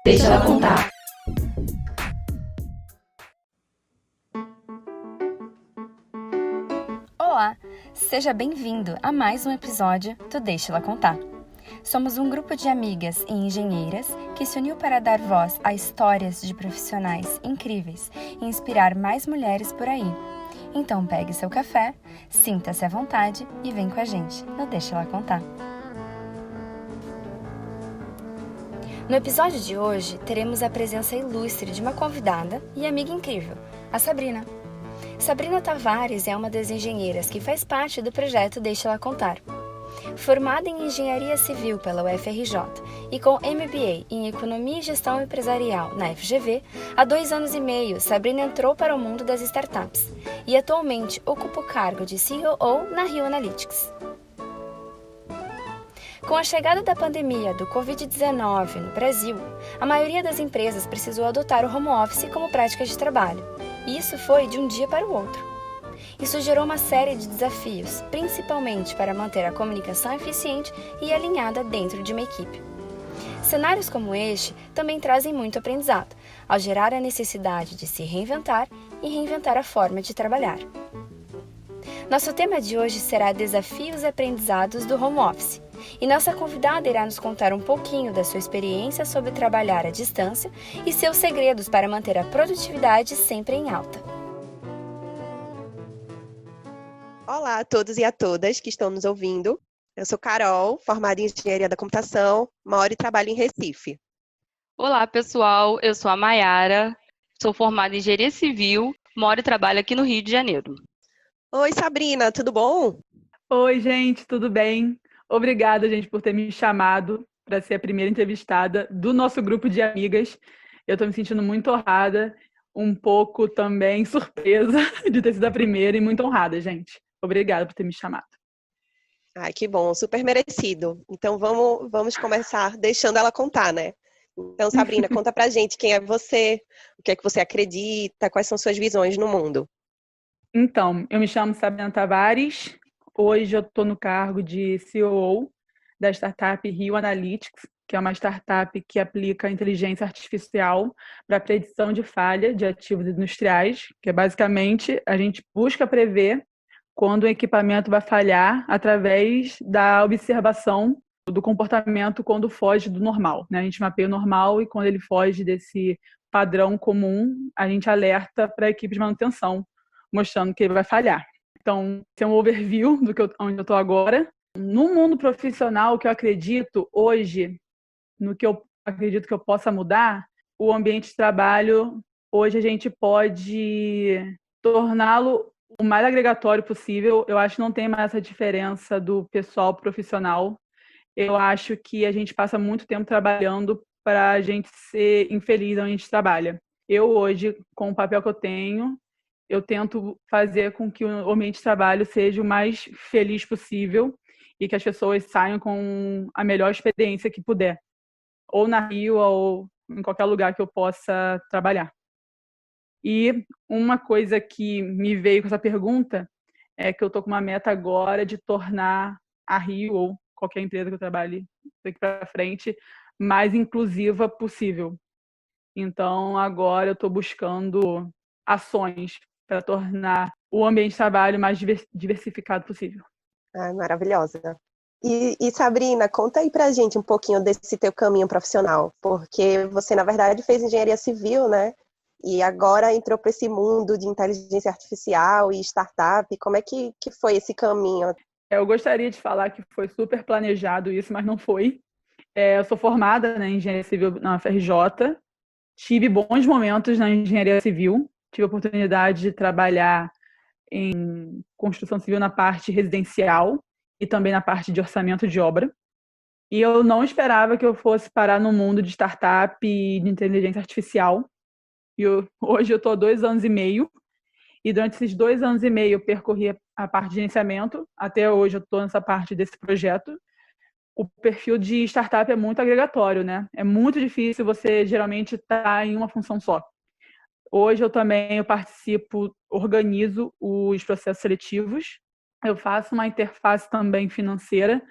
Deixa ela contar. Olá, seja bem-vindo a mais um episódio do Deixa ela contar. Somos um grupo de amigas e engenheiras que se uniu para dar voz a histórias de profissionais incríveis e inspirar mais mulheres por aí. Então pegue seu café, sinta-se à vontade e vem com a gente no Deixa ela contar. No episódio de hoje, teremos a presença ilustre de uma convidada e amiga incrível, a Sabrina. Sabrina Tavares é uma das engenheiras que faz parte do projeto Deixa ela contar. Formada em Engenharia Civil pela UFRJ e com MBA em Economia e Gestão Empresarial na FGV, há 2 anos e meio, Sabrina entrou para o mundo das startups e atualmente ocupa o cargo de CEO na Rio Analytics. Com a chegada da pandemia do Covid-19 no Brasil, a maioria das empresas precisou adotar o home office como prática de trabalho, e isso foi de um dia para o outro. Isso gerou uma série de desafios, principalmente para manter a comunicação eficiente e alinhada dentro de uma equipe. Cenários como este também trazem muito aprendizado, ao gerar a necessidade de se reinventar e reinventar a forma de trabalhar. Nosso tema de hoje será Desafios e Aprendizados do Home Office, e nossa convidada irá nos contar um pouquinho da sua experiência sobre trabalhar à distância e seus segredos para manter a produtividade sempre em alta. Olá a todos e a todas que estão nos ouvindo. Eu sou Carol, formada em Engenharia da Computação, moro e trabalho em Recife. Olá, pessoal. Eu sou a Mayara, sou formada em Engenharia Civil, moro e trabalho aqui no Rio de Janeiro. Oi, Sabrina, tudo bom? Oi, gente, tudo bem? Obrigada, gente, por ter me chamado para ser a primeira entrevistada do nosso grupo de amigas. Eu estou me sentindo muito honrada, um pouco também surpresa de ter sido a primeira e muito honrada, gente. Obrigada por ter me chamado. Ai, que bom, super merecido. Então vamos começar deixando ela contar, né? Então, Sabrina, conta pra gente quem é você, o que é que você acredita, quais são suas visões no mundo. Então, eu me chamo Sabrina Tavares. Hoje eu estou no cargo de CEO da startup Rio Analytics, que é uma startup que aplica inteligência artificial para a predição de falha de ativos industriais, que é basicamente a gente busca prever quando o equipamento vai falhar através da observação do comportamento quando foge do normal, né? A gente mapeia o normal e quando ele foge desse padrão comum, a gente alerta para a equipe de manutenção, mostrando que ele vai falhar. Então, esse é um overview do onde eu estou agora. No mundo profissional, o que eu acredito hoje, no que eu acredito que eu possa mudar, o ambiente de trabalho, hoje a gente pode torná-lo o mais agregatório possível. Eu acho que não tem mais essa diferença do pessoal profissional. Eu acho que a gente passa muito tempo trabalhando para a gente ser infeliz onde a gente trabalha. Eu hoje, com o papel que eu tento fazer com que o ambiente de trabalho seja o mais feliz possível e que as pessoas saiam com a melhor experiência que puder, ou na Rio ou em qualquer lugar que eu possa trabalhar. E uma coisa que me veio com essa pergunta é que eu estou com uma meta agora de tornar a Rio ou qualquer empresa que eu trabalhe daqui para frente mais inclusiva possível. Então, agora eu estou buscando ações para tornar o ambiente de trabalho mais diversificado possível. Ai, maravilhosa. E Sabrina, conta aí pra gente um pouquinho desse teu caminho profissional, porque você, na verdade, fez engenharia civil, né? E agora entrou para esse mundo de inteligência artificial e startup. Como é que foi esse caminho? Eu gostaria de falar que foi super planejado isso, mas não foi. Eu sou formada, né, em engenharia civil na UFRJ. Tive bons momentos na engenharia civil. Tive a oportunidade de trabalhar em construção civil na parte residencial e também na parte de orçamento de obra. E eu não esperava que eu fosse parar no mundo de startup e de inteligência artificial. Hoje eu estou há 2 anos e meio. E durante esses 2 anos e meio eu percorri a parte de gerenciamento. Até hoje eu estou nessa parte desse projeto. O perfil de startup é muito agregatório, né? É muito difícil você geralmente estar em uma função só. Hoje eu participo, organizo os processos seletivos. Eu faço uma interface também financeira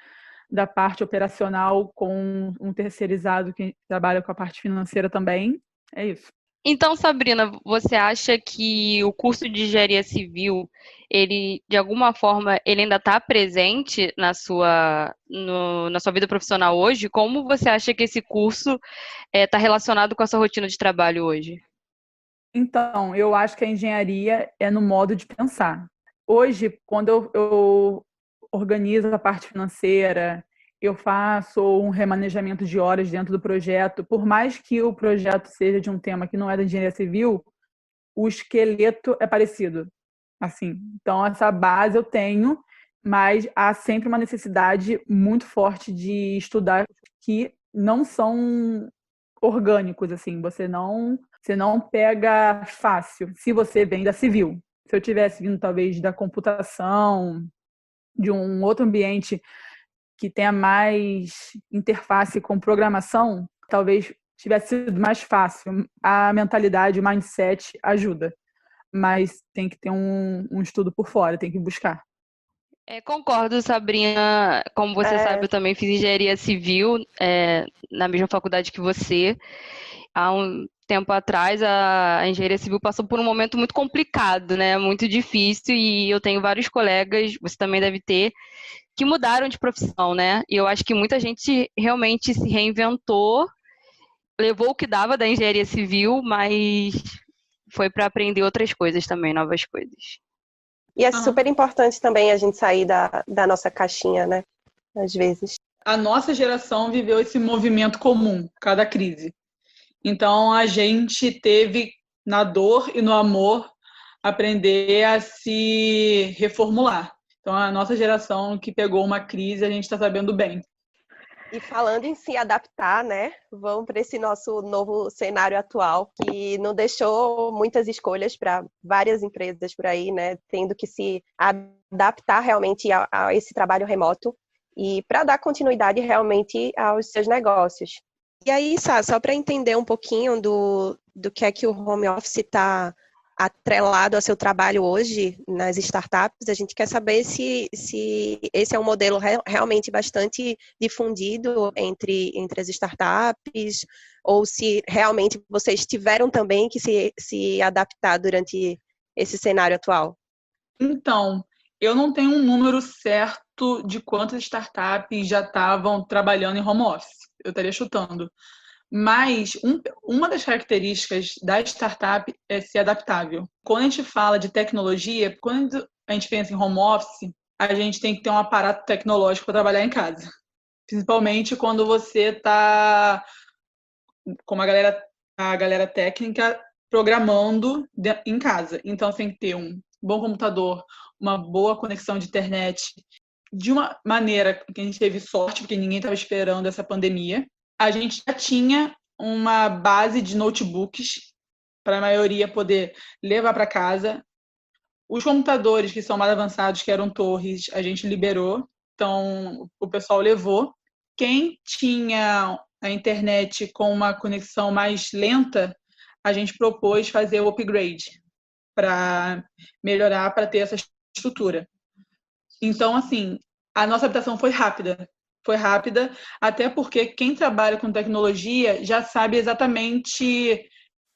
da parte operacional com um terceirizado que trabalha com a parte financeira também. É isso. Então, Sabrina, você acha que o curso de engenharia civil, ele, de alguma forma, ele ainda está presente na sua vida profissional hoje? Como você acha que esse curso está relacionado com a sua rotina de trabalho hoje? Então, eu acho que a engenharia é no modo de pensar. Hoje, quando eu organizo a parte financeira, eu faço um remanejamento de horas dentro do projeto, por mais que o projeto seja de um tema que não é da engenharia civil, o esqueleto é parecido. Assim, então essa base eu tenho, mas há sempre uma necessidade muito forte de estudar que não são orgânicos, assim, você não pega fácil se você vem da civil. Se eu tivesse vindo talvez da computação, de um outro ambiente que tenha mais interface com programação, talvez tivesse sido mais fácil. A mentalidade, o mindset ajuda, mas tem que ter um estudo por fora, tem que buscar. Concordo, Sabrina. Como você sabe, eu também fiz engenharia civil, na mesma faculdade que você. Há um tempo atrás, a engenharia civil passou por um momento muito complicado, né? Muito difícil, e eu tenho vários colegas, você também deve ter, que mudaram de profissão, né? E eu acho que muita gente realmente se reinventou, levou o que dava da engenharia civil, mas foi para aprender outras coisas também, novas coisas. E é super importante também a gente sair da nossa caixinha, né? Às vezes. A nossa geração viveu esse movimento comum, cada crise. Então, a gente teve, na dor e no amor, aprender a se reformular. Então, a nossa geração que pegou uma crise, a gente está sabendo bem. E falando em se adaptar, né? Vamos para esse nosso novo cenário atual, que não deixou muitas escolhas para várias empresas por aí, né? Tendo que se adaptar realmente a esse trabalho remoto e para dar continuidade realmente aos seus negócios. E aí, Sá, só para entender um pouquinho do que é que o home office está atrelado ao seu trabalho hoje nas startups, a gente quer saber se esse é um modelo realmente bastante difundido entre as startups, ou se realmente vocês tiveram também que se adaptar durante esse cenário atual. Então, eu não tenho um número certo de quantas startups já estavam trabalhando em home office. Eu estaria chutando. Mas uma das características da startup é ser adaptável. Quando a gente fala de tecnologia, quando a gente pensa em home office, a gente tem que ter um aparato tecnológico para trabalhar em casa. Principalmente quando você está, como a galera técnica, programando em casa. Então, você tem que ter um bom computador, uma boa conexão de internet, de uma maneira que a gente teve sorte, porque ninguém estava esperando essa pandemia. A gente já tinha uma base de notebooks para a maioria poder levar para casa. Os computadores que são mais avançados, que eram torres, a gente liberou, então o pessoal levou. Quem tinha a internet com uma conexão mais lenta, a gente propôs fazer o upgrade para melhorar, para ter essa estrutura. Então, assim, a nossa adaptação foi rápida. Foi rápida, até porque quem trabalha com tecnologia já sabe exatamente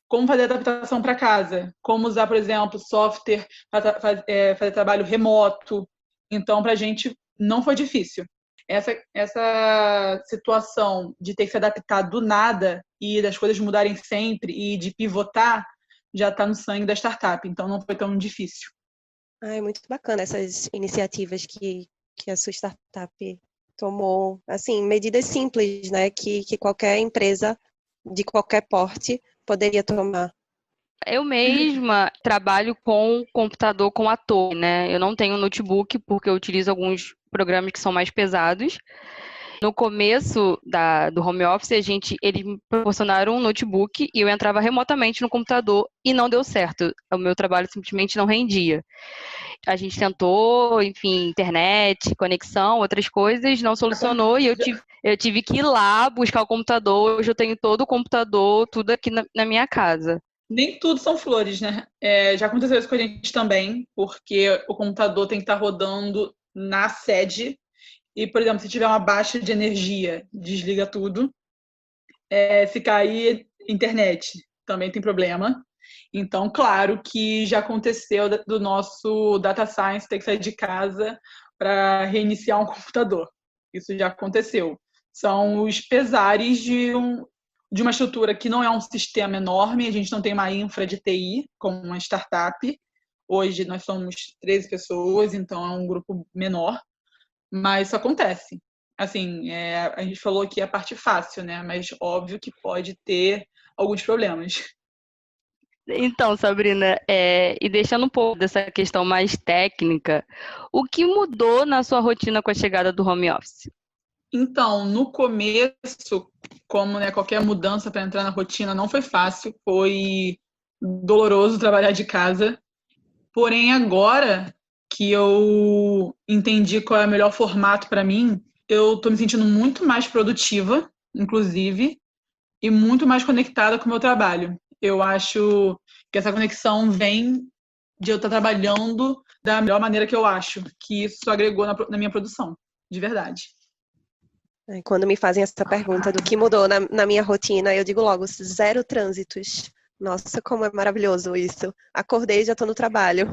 como fazer adaptação para casa, como usar, por exemplo, software para fazer trabalho remoto. Então, para a gente não foi difícil. Essa situação de ter que se adaptar do nada e das coisas mudarem sempre e de pivotar já está no sangue da startup, então não foi tão difícil. É muito bacana essas iniciativas que a sua startup tomou, assim, medidas simples, né, que qualquer empresa de qualquer porte poderia tomar. Eu mesma trabalho com computador com a torre, né? Eu não tenho notebook porque eu utilizo alguns programas que são mais pesados. No começo do home office, eles me proporcionaram um notebook e eu entrava remotamente no computador e não deu certo. O meu trabalho simplesmente não rendia. A gente tentou, enfim, internet, conexão, outras coisas, não solucionou e eu tive que ir lá buscar o computador. Hoje eu tenho todo o computador, tudo aqui na minha casa. Nem tudo são flores, né? Já aconteceu isso com a gente também, porque o computador tem que estar rodando na sede e, por exemplo, se tiver uma baixa de energia, desliga tudo. Se cair internet, também tem problema. Então, claro que já aconteceu do nosso data science ter que sair de casa para reiniciar um computador. Isso já aconteceu. São os pesares de uma estrutura que não é um sistema enorme, a gente não tem uma infra de TI, como uma startup. Hoje nós somos 13 pessoas, então é um grupo menor, mas isso acontece. Assim, a gente falou aqui a parte fácil, né? Mas óbvio que pode ter alguns problemas. Então, Sabrina, e deixando um pouco dessa questão mais técnica, o que mudou na sua rotina com a chegada do home office? Então, no começo, como, né, qualquer mudança para entrar na rotina não foi fácil, foi doloroso trabalhar de casa. Porém, agora que eu entendi qual é o melhor formato para mim, eu estou me sentindo muito mais produtiva, inclusive, e muito mais conectada com o meu trabalho. Eu acho que essa conexão vem de eu estar trabalhando da melhor maneira que eu acho, que isso agregou na minha produção, de verdade. Quando me fazem essa pergunta do que mudou na minha rotina, eu digo logo, 0 trânsitos. Nossa, como é maravilhoso isso. Acordei e já estou no trabalho.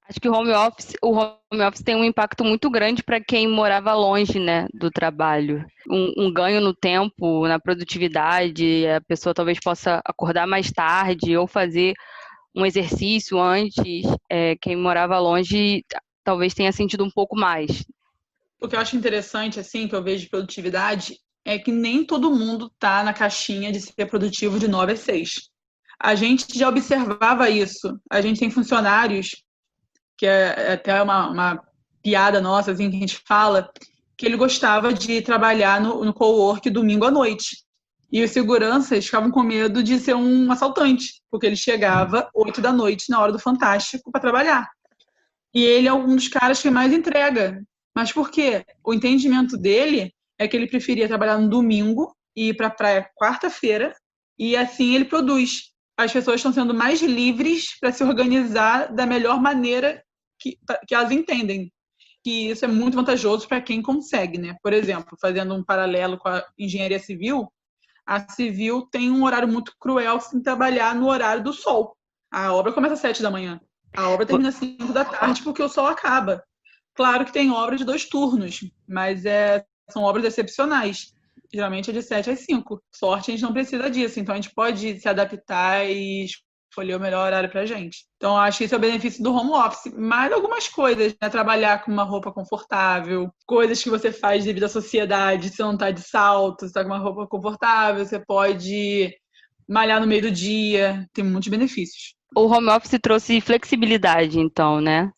Acho que o home office tem um impacto muito grande para quem morava longe, né, do trabalho. Um ganho no tempo, na produtividade, a pessoa talvez possa acordar mais tarde ou fazer um exercício antes. Quem morava longe talvez tenha sentido um pouco mais. O que eu acho interessante, assim, que eu vejo de produtividade, é que nem todo mundo tá na caixinha de ser produtivo de 9 às 6. A gente já observava isso. A gente tem funcionários, que é até uma piada nossa, assim, que a gente fala, que ele gostava de trabalhar no cowork domingo à noite. E os seguranças ficavam com medo de ser um assaltante, porque ele chegava 8 da noite na hora do Fantástico para trabalhar. E ele é um dos caras que mais entrega. Mas por quê? O entendimento dele é que ele preferia trabalhar no domingo e ir para a praia quarta-feira, e assim ele produz. As pessoas estão sendo mais livres para se organizar da melhor maneira que elas entendem. E isso é muito vantajoso para quem consegue, né? Por exemplo, fazendo um paralelo com a engenharia civil, a civil tem um horário muito cruel sem trabalhar no horário do sol. A obra começa às 7 da manhã. A obra termina às 5 da tarde porque o sol acaba. Claro que tem obra de 2 turnos, mas são obras excepcionais. Geralmente é de 7 às 5. Sorte, a gente não precisa disso. Então, a gente pode se adaptar e escolher o melhor horário para a gente. Então, acho que esse é o benefício do home office. Mais algumas coisas, né? Trabalhar com uma roupa confortável, coisas que você faz devido à sociedade. Você não está de salto, você está com uma roupa confortável, você pode malhar no meio do dia. Tem muitos benefícios. O home office trouxe flexibilidade, então, né?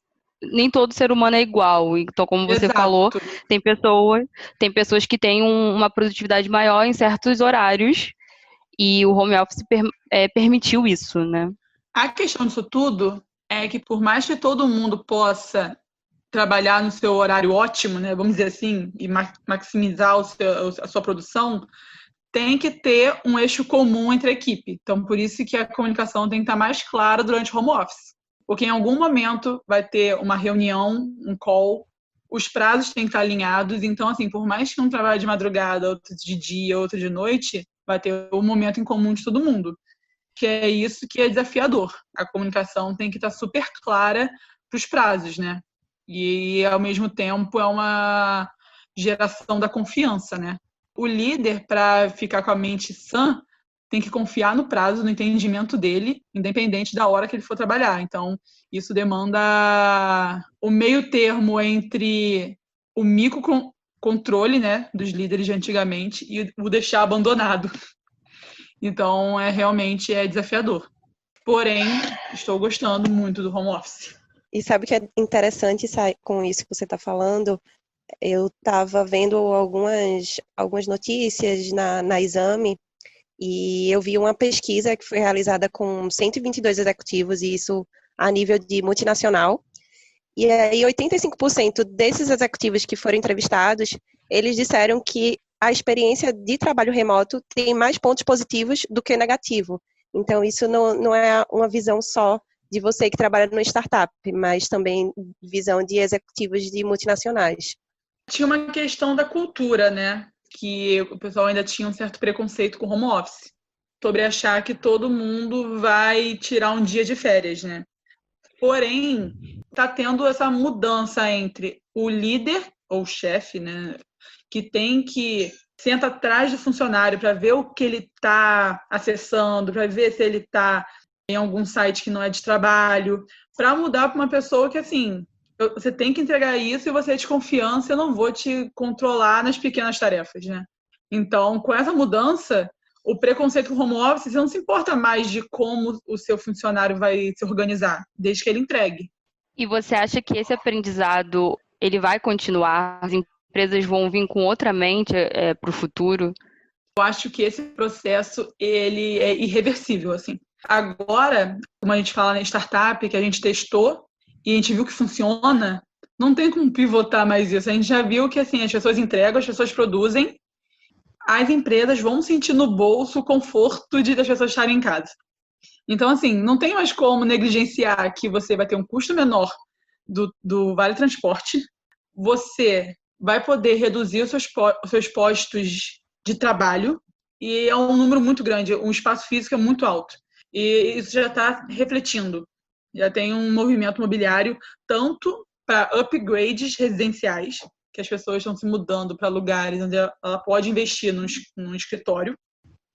Nem todo ser humano é igual. Então, como você Exato. falou, tem pessoas que têm uma produtividade maior em certos horários e o home office permitiu isso, né? A questão disso tudo é que, por mais que todo mundo possa trabalhar no seu horário ótimo, né, vamos dizer assim, e maximizar a sua produção, tem que ter um eixo comum entre a equipe. Então, por isso que a comunicação tem que estar mais clara durante o home office. Porque em algum momento vai ter uma reunião, um call, os prazos têm que estar alinhados. Então, assim, por mais que um trabalhe de madrugada, outro de dia, outro de noite, vai ter um momento em comum de todo mundo. Que é isso que é desafiador. A comunicação tem que estar super clara para os prazos, né? E, ao mesmo tempo, é uma geração da confiança, né? O líder, para ficar com a mente sã, tem que confiar no prazo, no entendimento dele, independente da hora que ele for trabalhar. Então, isso demanda o meio termo entre o microcontrole, né, dos líderes de antigamente e o deixar abandonado. Então, realmente desafiador. Porém, estou gostando muito do home office. E sabe o que é interessante com isso que você está falando? Eu estava vendo algumas notícias na Exame e eu vi uma pesquisa que foi realizada com 122 executivos, e isso a nível de multinacional. E aí 85% desses executivos que foram entrevistados, eles disseram que a experiência de trabalho remoto tem mais pontos positivos do que negativo. Então, isso não é uma visão só de você que trabalha numa startup, mas também visão de executivos de multinacionais. Tinha uma questão da cultura, né? Que o pessoal ainda tinha um certo preconceito com home office, sobre achar que todo mundo vai tirar um dia de férias, né? Porém, está tendo essa mudança entre o líder ou chefe, né, que tem que senta atrás do funcionário para ver o que ele está acessando, para ver se ele está em algum site que não é de trabalho, para mudar para uma pessoa que, assim, você tem que entregar isso e você é de confiança, eu não vou te controlar nas pequenas tarefas, né? Então, com essa mudança, o preconceito com home office, você não se importa mais de como o seu funcionário vai se organizar, desde que ele entregue. E você acha que esse aprendizado ele vai continuar? As empresas vão vir com outra mente para o futuro? Eu acho que esse processo ele é irreversível, assim. Agora, como a gente fala na startup, que a gente testou e a gente viu que funciona, não tem como pivotar mais isso. A gente já viu que assim, as pessoas entregam, as pessoas produzem, as empresas vão sentir no bolso o conforto de as pessoas estarem em casa. Então, assim, não tem mais como negligenciar que você vai ter um custo menor do Vale Transporte, você vai poder reduzir os seus postos de trabalho, e é um número muito grande, um espaço físico é muito alto. E isso já está refletindo. Já tem um movimento imobiliário tanto para upgrades residenciais, que as pessoas estão se mudando para lugares onde ela pode investir num escritório,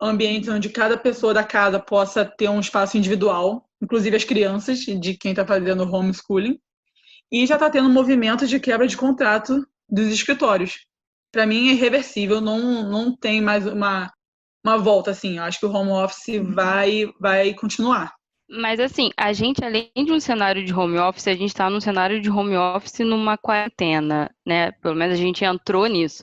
ambientes onde cada pessoa da casa possa ter um espaço individual, inclusive as crianças, de quem está fazendo homeschooling, e já está tendo um movimento de quebra de contrato dos escritórios. Para mim é irreversível, não tem mais uma volta assim. Eu acho que o home office vai continuar. Mas assim, a gente, além de um cenário de home office, a gente está num cenário de home office numa quarentena, né? Pelo menos a gente entrou nisso.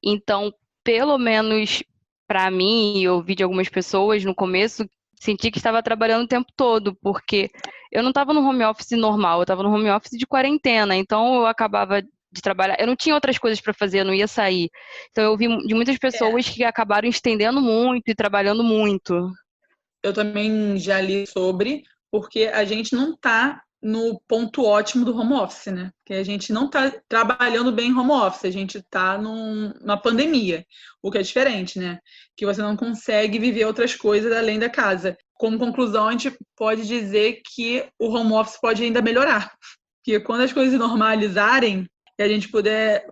Então, pelo menos para mim, e eu ouvi de algumas pessoas no começo, senti que estava trabalhando o tempo todo, porque eu não estava no home office normal, eu estava no home office de quarentena, então eu acabava de trabalhar, eu não tinha outras coisas para fazer, eu não ia sair. Então eu ouvi de muitas pessoas que acabaram estendendo muito e trabalhando muito. Eu também já li sobre, porque a gente não está no ponto ótimo do home office, né? Porque a gente não está trabalhando bem em home office, a gente está numa pandemia, o que é diferente, né? Que você não consegue viver outras coisas além da casa. Como conclusão, a gente pode dizer que o home office pode ainda melhorar. Porque quando as coisas normalizarem e a gente puder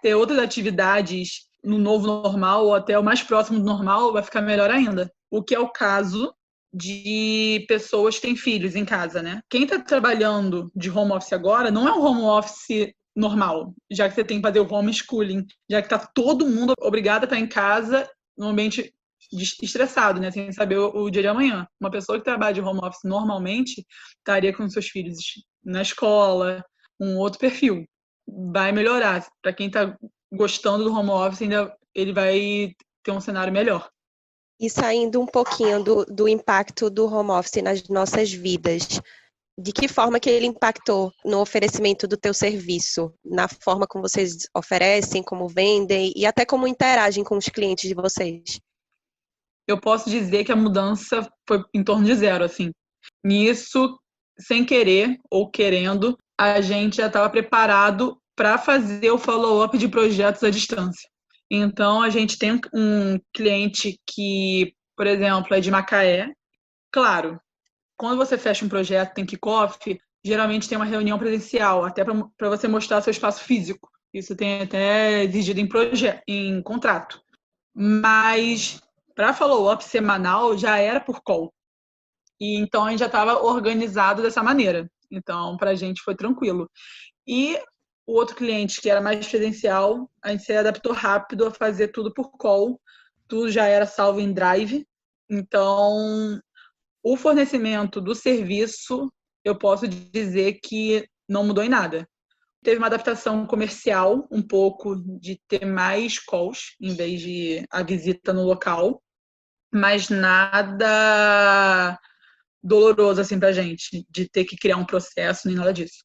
ter outras atividades no novo normal ou até o mais próximo do normal, vai ficar melhor ainda. O que é o caso de pessoas que têm filhos em casa, né? Quem está trabalhando de home office agora não é um home office normal, já que você tem que fazer o homeschooling, já que está todo mundo obrigado a estar em casa num ambiente estressado, né? Sem saber o dia de amanhã. Uma pessoa que trabalha de home office normalmente estaria com seus filhos na escola, um outro perfil. Vai melhorar. Para quem está gostando do home office, ainda ele vai ter um cenário melhor. E saindo um pouquinho do impacto do home office nas nossas vidas, de que forma que ele impactou no oferecimento do teu serviço, na forma como vocês oferecem, como vendem e até como interagem com os clientes de vocês? Eu posso dizer que a mudança foi em torno de zero, assim. Nisso, sem querer ou querendo, a gente já estava preparado para fazer o follow-up de projetos à distância. Então, a gente tem um cliente que, por exemplo, é de Macaé. Claro, quando você fecha um projeto, tem kickoff, geralmente tem uma reunião presencial, até para você mostrar seu espaço físico. Isso tem até exigido em contrato. Mas para follow-up semanal já era por call. E então a gente já estava organizado dessa maneira. Então, para a gente foi tranquilo. E o outro cliente, que era mais presencial, a gente se adaptou rápido a fazer tudo por call. Tudo já era salvo em Drive. Então, o fornecimento do serviço, eu posso dizer que não mudou em nada. Teve uma adaptação comercial, um pouco de ter mais calls, em vez de a visita no local. Mas nada doloroso, assim, pra gente, de ter que criar um processo, nem nada disso.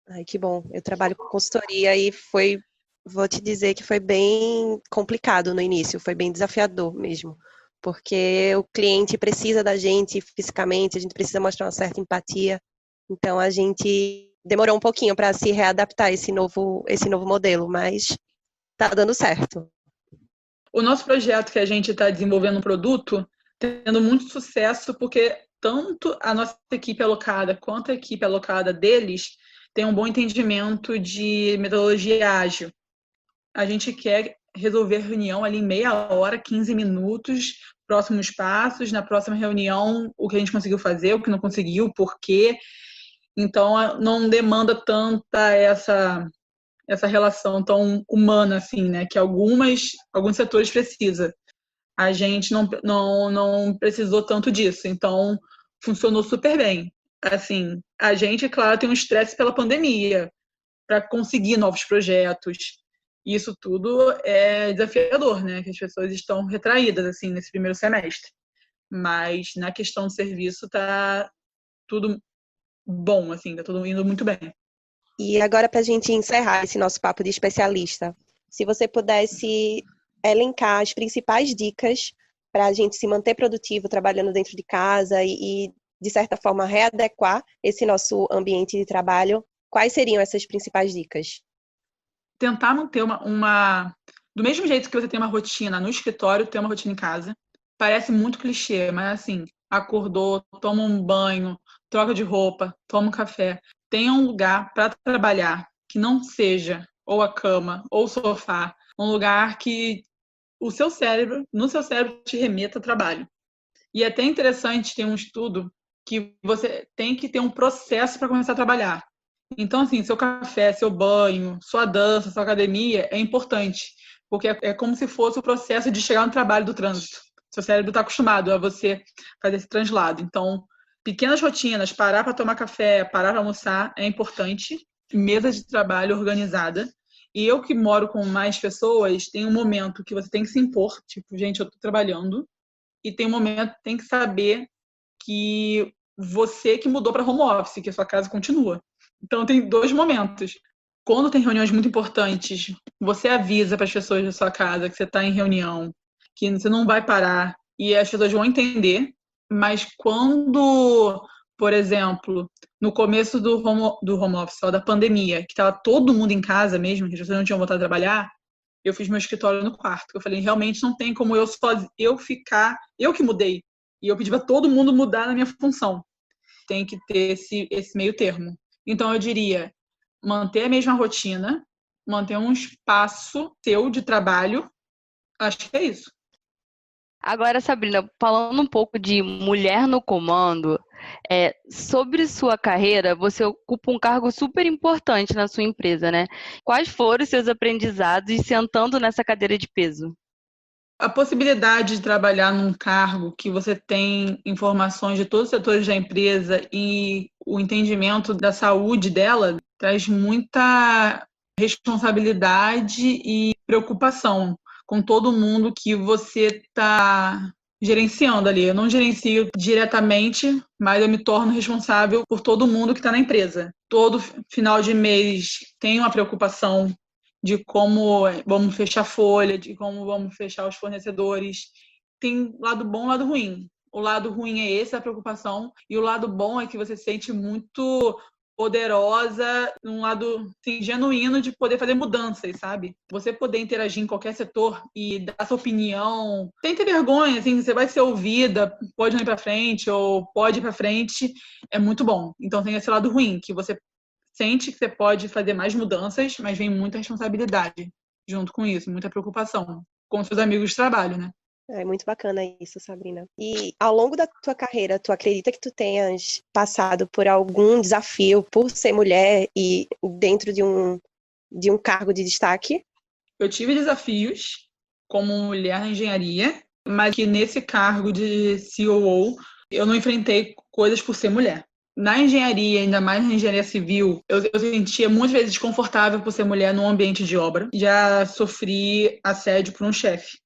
Ai, que bom. Eu trabalho com consultoria e vou te dizer que foi bem complicado no início, foi bem desafiador mesmo, porque o cliente precisa da gente fisicamente, a gente precisa mostrar uma certa empatia, então a gente demorou um pouquinho para se readaptar a esse novo modelo, mas tá dando certo. O nosso projeto que a gente está desenvolvendo um produto, tendo muito sucesso, porque tanto a nossa equipe alocada quanto a equipe alocada deles tem um bom entendimento de metodologia ágil. A gente quer resolver a reunião ali em meia hora, 15 minutos, próximos passos, na próxima reunião, o que a gente conseguiu fazer, o que não conseguiu, por quê. Então, não demanda tanta essa relação tão humana, assim, né? Que alguns setores precisam. A gente não precisou tanto disso. Então, funcionou super bem. Assim, a gente, claro, tem um estresse pela pandemia para conseguir novos projetos. Isso tudo é desafiador, né? Que as pessoas estão retraídas, assim, nesse primeiro semestre. Mas, na questão do serviço, tá tudo bom, assim, tá tudo indo muito bem. E agora, para a gente encerrar esse nosso papo de especialista, se você pudesse elencar as principais dicas para a gente se manter produtivo trabalhando dentro de casa e, de certa forma, readequar esse nosso ambiente de trabalho, quais seriam essas principais dicas? Tentar manter do mesmo jeito que você tem uma rotina no escritório, ter uma rotina em casa. Parece muito clichê, mas assim, acordou, toma um banho, troca de roupa, toma um café. Tenha um lugar para trabalhar que não seja ou a cama ou o sofá, um lugar que no seu cérebro te remeta a trabalho. E é até interessante ter um estudo que você tem que ter um processo para começar a trabalhar. Então, assim, seu café, seu banho, sua dança, sua academia é importante, porque é como se fosse o processo de chegar no trabalho do trânsito. Seu cérebro está acostumado a você fazer esse translado. Então, pequenas rotinas, parar para tomar café, parar para almoçar é importante. Mesa de trabalho organizada. E eu que moro com mais pessoas, tem um momento que você tem que se impor, tipo, gente, eu estou trabalhando, e tem um momento que tem que saber que você que mudou para home office, que a sua casa continua. Então, tem 2 momentos. Quando tem reuniões muito importantes, você avisa para as pessoas da sua casa que você está em reunião, que você não vai parar e as pessoas vão entender. Mas quando, por exemplo, no começo do home office, da pandemia, que estava todo mundo em casa mesmo, que as pessoas não tinham voltado a trabalhar, eu fiz meu escritório no quarto. Eu falei, realmente não tem como eu ficar, eu que mudei. E eu pedi para todo mundo mudar na minha função. Tem que ter esse meio termo. Então, eu diria, manter a mesma rotina, manter um espaço seu de trabalho, acho que é isso. Agora, Sabrina, falando um pouco de mulher no comando, sobre sua carreira, você ocupa um cargo super importante na sua empresa, né? Quais foram os seus aprendizados sentando nessa cadeira de peso? A possibilidade de trabalhar num cargo que você tem informações de todos os setores da empresa e o entendimento da saúde dela traz muita responsabilidade e preocupação com todo mundo que você está gerenciando ali. Eu não gerencio diretamente, mas eu me torno responsável por todo mundo que está na empresa. Todo final de mês tem uma preocupação de como vamos fechar a folha, de como vamos fechar os fornecedores. Tem lado bom e lado ruim. O lado ruim é esse, a preocupação, e o lado bom é que você se sente muito poderosa, um lado assim, genuíno de poder fazer mudanças, sabe? Você poder interagir em qualquer setor e dar sua opinião, sem ter vergonha, assim, você vai ser ouvida, pode não ir para frente ou pode ir para frente, é muito bom. Então tem esse lado ruim, que você sente que você pode fazer mais mudanças, mas vem muita responsabilidade junto com isso, muita preocupação com seus amigos de trabalho, né? É muito bacana isso, Sabrina. E ao longo da tua carreira, tu acredita que tu tenhas passado por algum desafio por ser mulher e dentro de um cargo de destaque? Eu tive desafios como mulher na engenharia, mas que nesse cargo de COO eu não enfrentei coisas por ser mulher. Na engenharia, ainda mais na engenharia civil, eu sentia muitas vezes desconfortável por ser mulher num ambiente de obra. Já sofri assédio por um chefe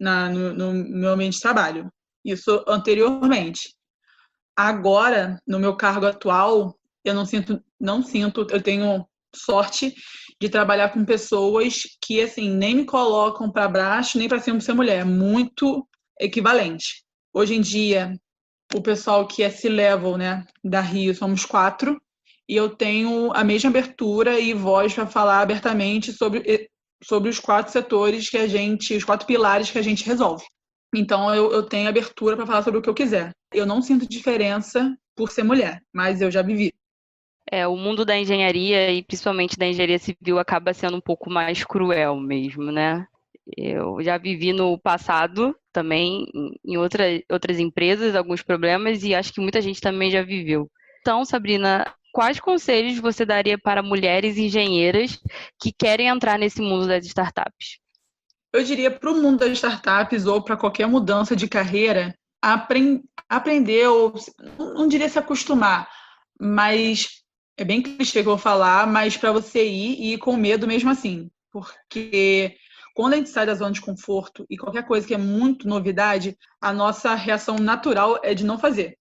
no meu ambiente de trabalho. Isso anteriormente. Agora, no meu cargo atual, eu não sinto, eu tenho sorte de trabalhar com pessoas que, assim, nem me colocam para baixo, nem para cima por ser mulher. Muito equivalente. Hoje em dia, o pessoal que é C-Level, né, da Rio, somos 4, e eu tenho a mesma abertura e voz para falar abertamente sobre os 4 setores os 4 pilares que a gente resolve. Então, eu tenho abertura para falar sobre o que eu quiser. Eu não sinto diferença por ser mulher, mas eu já vivi. O mundo da engenharia e principalmente da engenharia civil acaba sendo um pouco mais cruel mesmo, né? Eu já vivi no passado também em outras empresas alguns problemas e acho que muita gente também já viveu. Então, Sabrina, quais conselhos você daria para mulheres engenheiras que querem entrar nesse mundo das startups? Eu diria para o mundo das startups ou para qualquer mudança de carreira, aprender, ou não diria se acostumar, mas é bem clichê que eu vou falar, mas para você ir com medo mesmo assim. Porque quando a gente sai da zona de conforto e qualquer coisa que é muito novidade, a nossa reação natural é de não fazer.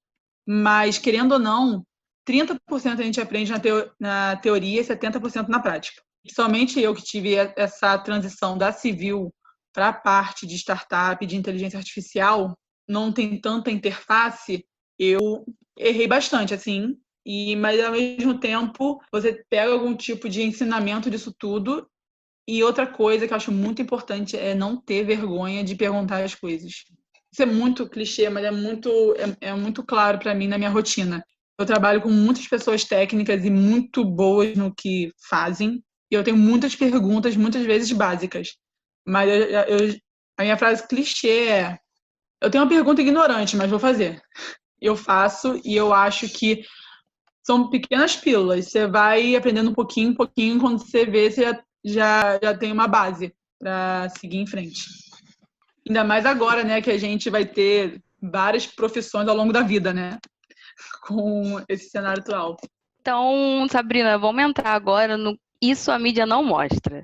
Mas, querendo ou não, 30% a gente aprende na teoria e 70% na prática. Somente eu que tive essa transição da civil para a parte de startup, de inteligência artificial, não tem tanta interface, eu errei bastante, assim, mas ao mesmo tempo você pega algum tipo de ensinamento disso tudo. E outra coisa que eu acho muito importante é não ter vergonha de perguntar as coisas. Isso é muito clichê, mas é muito claro para mim na minha rotina. Eu trabalho com muitas pessoas técnicas e muito boas no que fazem, e eu tenho muitas perguntas, muitas vezes básicas. Mas a minha frase clichê é: eu tenho uma pergunta ignorante, mas vou fazer. Eu faço e eu acho que são pequenas pílulas. Você vai aprendendo um pouquinho, quando você vê, você já tem uma base para seguir em frente. Ainda mais agora, né, que a gente vai ter várias profissões ao longo da vida, né, com esse cenário atual. Então, Sabrina, vamos entrar agora no Isso a Mídia Não Mostra.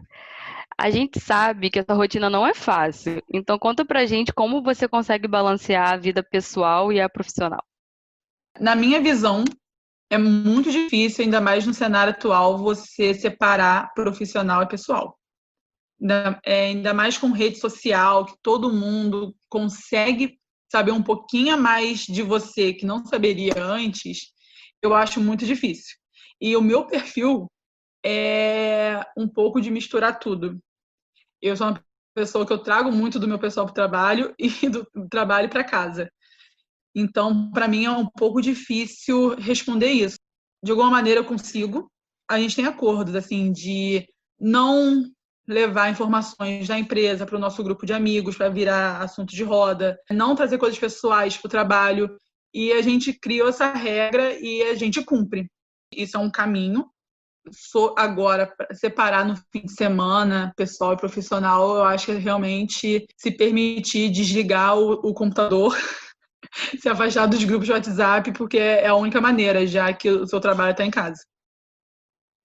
A gente sabe que essa rotina não é fácil, então conta pra gente como você consegue balancear a vida pessoal e a profissional. Na minha visão, é muito difícil, ainda mais no cenário atual, você separar profissional e pessoal. Ainda mais com rede social, que todo mundo consegue saber um pouquinho a mais de você que não saberia antes, eu acho muito difícil. E o meu perfil é um pouco de misturar tudo. Eu sou uma pessoa que eu trago muito do meu pessoal para o trabalho e do trabalho para casa. Então, para mim, é um pouco difícil responder isso. De alguma maneira, eu consigo. A gente tem acordos, assim, de não levar informações da empresa para o nosso grupo de amigos para virar assunto de roda, não trazer coisas pessoais para o trabalho. E a gente criou essa regra e a gente cumpre. Isso é um caminho. Agora, separar no fim de semana, pessoal e profissional, eu acho que é realmente se permitir desligar o computador, se afastar dos grupos de WhatsApp, porque é a única maneira, já que o seu trabalho está em casa.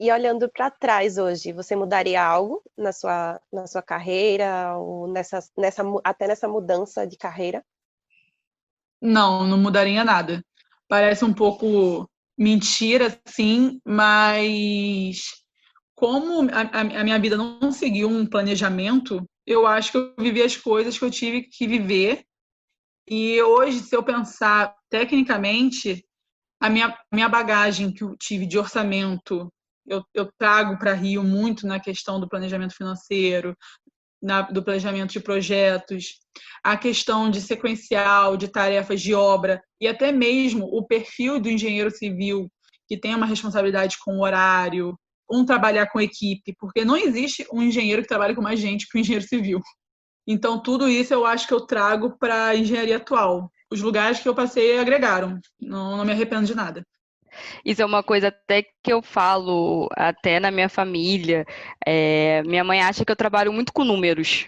E olhando para trás hoje, você mudaria algo na sua carreira, ou até nessa mudança de carreira? Não mudaria nada. Parece um pouco mentira, sim, mas como a minha vida não seguiu um planejamento, eu acho que eu vivi as coisas que eu tive que viver. E hoje, se eu pensar tecnicamente, a minha bagagem que eu tive de orçamento, eu trago para Rio muito na questão do planejamento financeiro, do planejamento de projetos, a questão de sequencial, de tarefas de obra, e até mesmo o perfil do engenheiro civil, que tem uma responsabilidade com o horário, trabalhar com equipe, porque não existe um engenheiro que trabalhe com mais gente que um engenheiro civil. Então, tudo isso eu acho que eu trago para a engenharia atual. Os lugares que eu passei agregaram. Não me arrependo de nada. Isso é uma coisa até que eu falo até na minha família. Minha mãe acha que eu trabalho muito com números.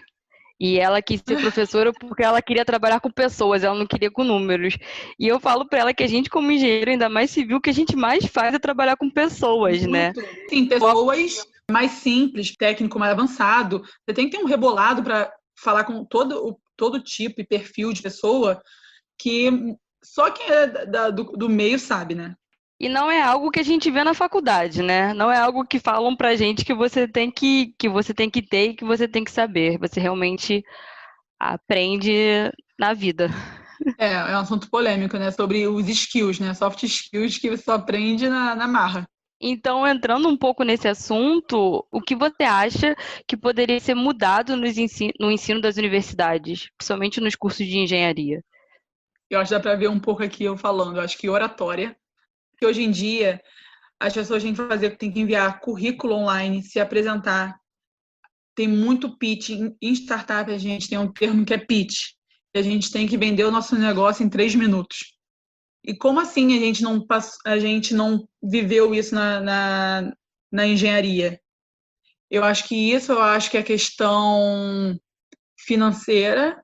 E ela quis ser professora porque ela queria trabalhar com pessoas, ela não queria com números. E eu falo para ela que a gente, como engenheiro, ainda mais civil, o que a gente mais faz é trabalhar com pessoas, né? Sim, pessoas mais simples, técnico mais avançado. Você tem que ter um rebolado para falar com todo tipo e perfil de pessoa que só quem é do meio sabe, né? E não é algo que a gente vê na faculdade, né? Não é algo que falam pra gente que você tem que ter e que você tem que saber. Você realmente aprende na vida. É um assunto polêmico, né? Sobre os skills, né? Soft skills que você só aprende na marra. Então, entrando um pouco nesse assunto, o que você acha que poderia ser mudado no ensino das universidades, principalmente nos cursos de engenharia? Eu acho que dá para ver um pouco aqui eu falando. Eu acho que oratória, que hoje em dia as pessoas têm que enviar currículo online, se apresentar. Tem muito pitch. Em startup, a gente tem um termo que é pitch. E a gente tem que vender o nosso negócio em 3 minutos. E como assim a gente não viveu isso na engenharia? Eu acho que é a questão financeira,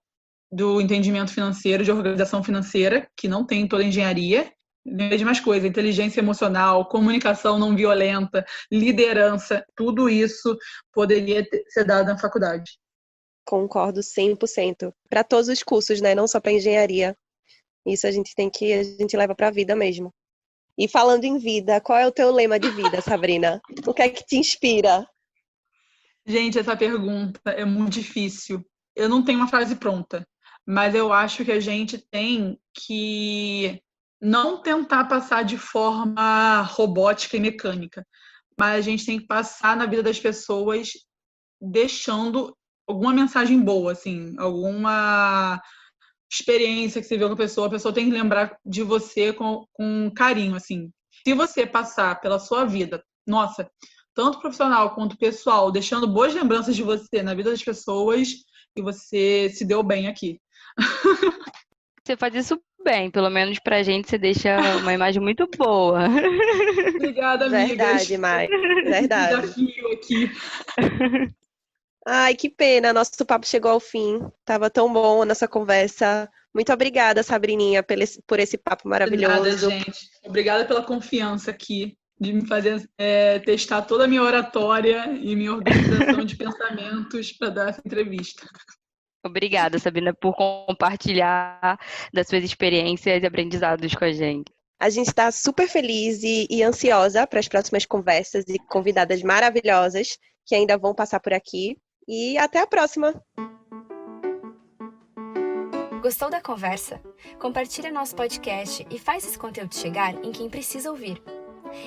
do entendimento financeiro, de organização financeira, que não tem em toda a engenharia. Mesmas coisas, inteligência emocional, comunicação não violenta, liderança, tudo isso poderia ser dado na faculdade. Concordo 100%. Para todos os cursos, né? Não só para engenharia. Isso a gente leva para a vida mesmo. E falando em vida, qual é o teu lema de vida, Sabrina? O que é que te inspira? Gente, essa pergunta é muito difícil. Eu não tenho uma frase pronta, mas eu acho que a gente tem que não tentar passar de forma robótica e mecânica, mas a gente tem que passar na vida das pessoas deixando alguma mensagem boa, assim, alguma experiência que você viu com a pessoa tem que lembrar de você com carinho, assim. Se você passar pela sua vida, nossa, tanto profissional quanto pessoal, deixando boas lembranças de você na vida das pessoas, e você se deu bem aqui. Você faz isso bem, pelo menos pra gente você deixa uma imagem muito boa. Obrigada, amigas. Verdade, Mai. Verdade. Desafio aqui. Ai, que pena, nosso papo chegou ao fim. Tava tão bom a nossa conversa. Muito obrigada, Sabrininha, por esse papo maravilhoso. Nada, gente. Obrigada pela confiança aqui, de me fazer testar toda a minha oratória e minha organização de pensamentos para dar essa entrevista. Obrigada, Sabrina, por compartilhar das suas experiências e aprendizados com a gente. A gente está super feliz e ansiosa para as próximas conversas e convidadas maravilhosas que ainda vão passar por aqui. E até a próxima! Gostou da conversa? Compartilha nosso podcast e faz esse conteúdo chegar em quem precisa ouvir.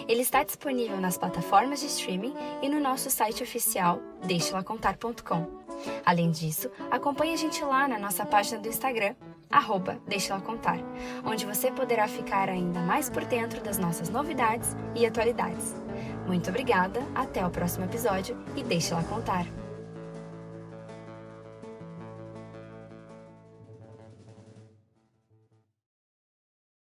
Ele está disponível nas plataformas de streaming e no nosso site oficial deixelacontar.com. Além disso, acompanhe a gente lá na nossa página do Instagram, @deixelacontar, onde você poderá ficar ainda mais por dentro das nossas novidades e atualidades. Muito obrigada, até o próximo episódio e deixa ela contar!